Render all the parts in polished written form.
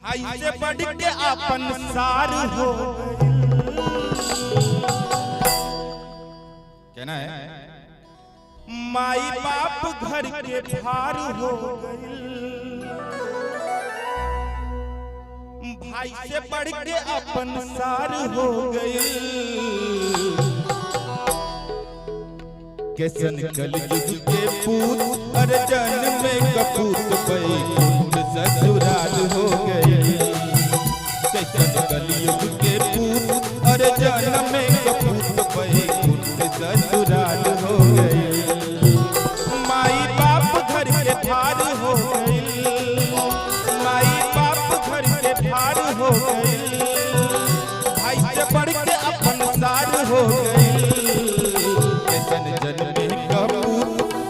ऐसे बढ़ के अपन सार हो कहना है। माई बाप घर के भार हो भाई से बढ़ के अपन सार हो गई। कैसन कलयुग के पूत अर्जन में कपूत बैकुंठ ससुराल हो गए। कैसन कलयुग के पूत अर्जन में कपूत बैकुंठ ससुराल हो गए। माई बाप घर के भार हो गए। माई बाप घर के भार हो गए। भाई से बढ़ के अपन सार हो गए।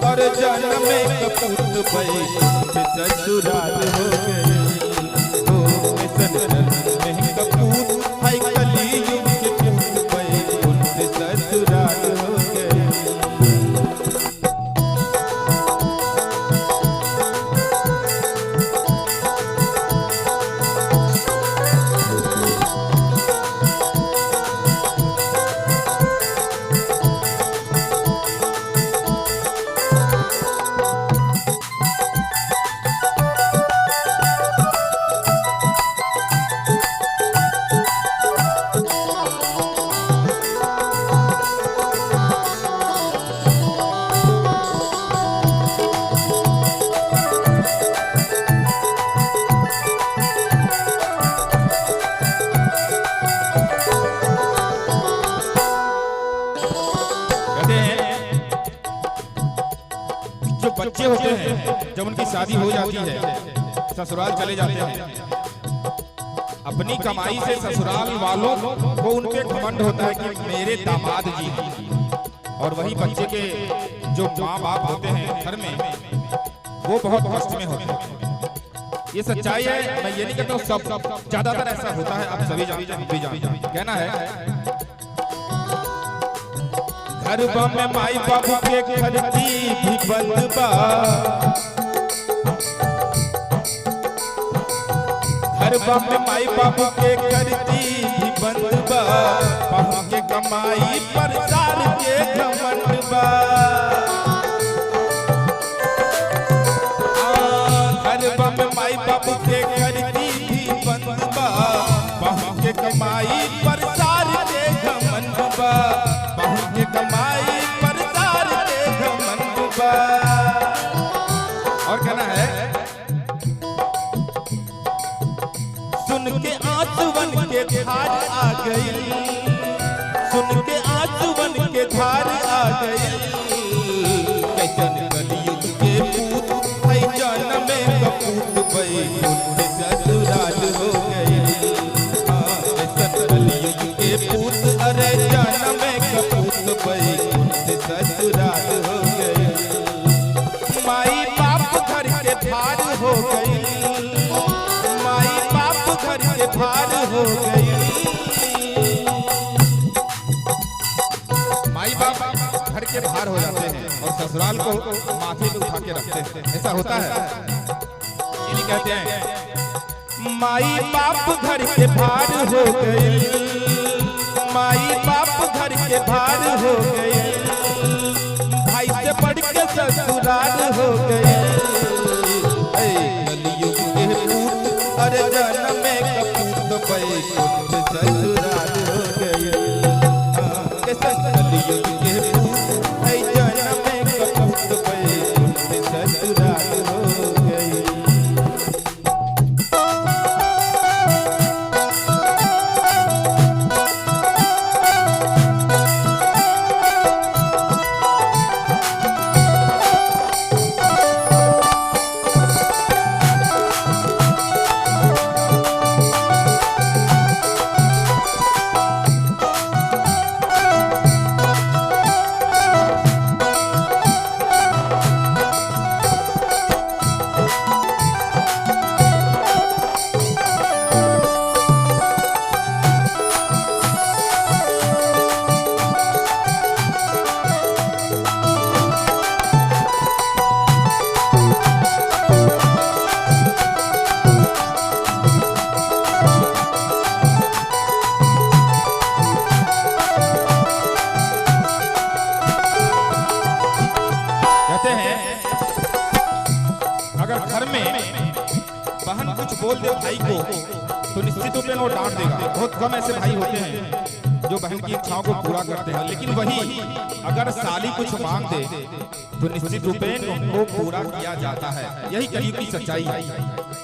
और जन्म में कपूत बैकुंठ ससुराल हो गए। जन्म में कपूत है कलयुग के पूत बैकुंठ ससुराल हो गए। बच्चे होते हैं जब उनकी शादी हो जाती है ससुराल चले जाते हैं। अपनी कमाई से ससुराल वालों को उनके घमंड होता है कि मेरे दामाद जी हैं। और वही बच्चे के जो माँ बाप होते हैं घर में वो बहुत कष्ट में होते हैं। ये सच्चाई है, मैं ये नहीं कहता हूँ सब, ज्यादातर ऐसा होता है। आप सभी जानते हैं, भी जानते हैं। कहना है घर में माई बाबू के खरीदी भी बंद बा। घर में माई बाबू के खरीदी भी बंद बा। बाबू के कमाई पर साल के घमंड बा। घर में माई बाबू के खरीदी भी बंद बा। बाबू के कमाई पर साल के घमंड बा। बाबू के कमाई पर साल के घमंड बा। और कहना है सुन के आंसुवन के धार आ गई। सुन के आंसुवन के धार आ गई। कैसन कलयुग के पूत है जन्म में कपूत बैकुंठ ससुराल हो गए। कैसन कलयुग के पूत अरे जन्म में कपूत बैकुंठ ससुराल हो गए। माई बाप घर के भार हो गई। माई बाप घर के भार हो गई। माई बाप घर के भार हो जाते हैं और ससुराल को माथे पे उठा के रखते हैं। ऐसा होता है, ये कहते हैं माई बाप घर के भार हो गई। माई बाप घर के भार हो गई। भाई से बढ़ के ससुराल हो गई। कलयुग के पूत अरे जन्म में कपूत बैकुंठ ससुराल हो गई। कलयुग के पूत है जन्म में कपूत बैकुंठ ससुराल हो गई। बोल दे भाई को तो निश्चित रूप में वो डांट देगा। बहुत कम ऐसे भाई होते हैं जो बहन की इच्छाओं को पूरा करते हैं, लेकिन वही अगर साली कुछ मांग दे तो निश्चित रूप में उनको पूरा किया जाता है। यही कलयुग की सच्चाई है।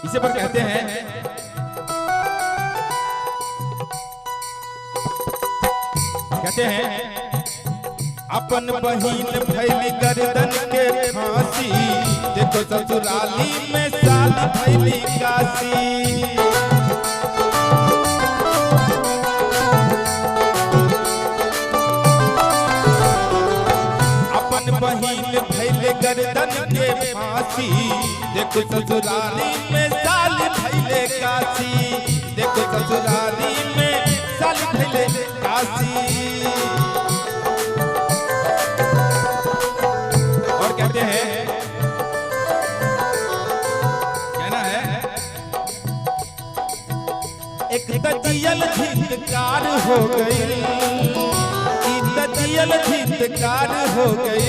इसे पर कहते हैं अपन बहिन भैली गर्दन के फांसी, देखो ससुराली में साली भैली काशी। अपन बहिन भैली गर्दन के फांसी, देखो ससुराली में साली भैले काशी। देखो ससुराली में साली भैले काशी। एक तजियल धिक्कार हो गई, तजियल धिक्कार हो गई।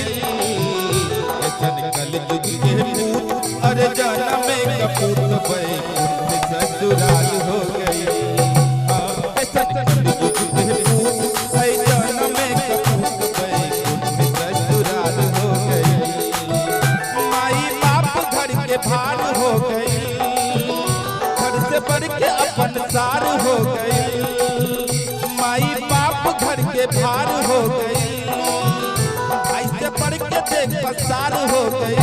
कलयुग के पूत अरे जन्म में कपूत बैकुंठ ससुराल हो गई। कलयुग के पूत अरे जन्म में कपूत बैकुंठ ससुराल हो गई। माई बाप घर के भार हो गई, घर से बढ़ के अपन सार हो गई। माई बाप घर के भार हो गई, भाई से बढ़ के देख पसार हो गई।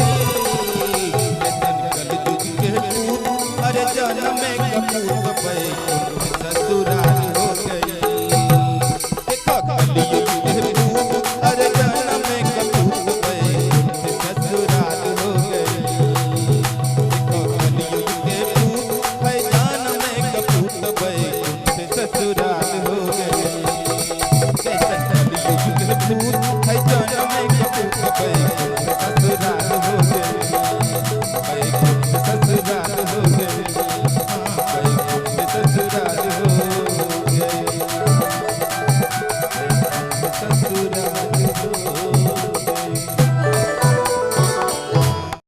कलयुग के पूत अरे जन्म में कपूत बैकुंठ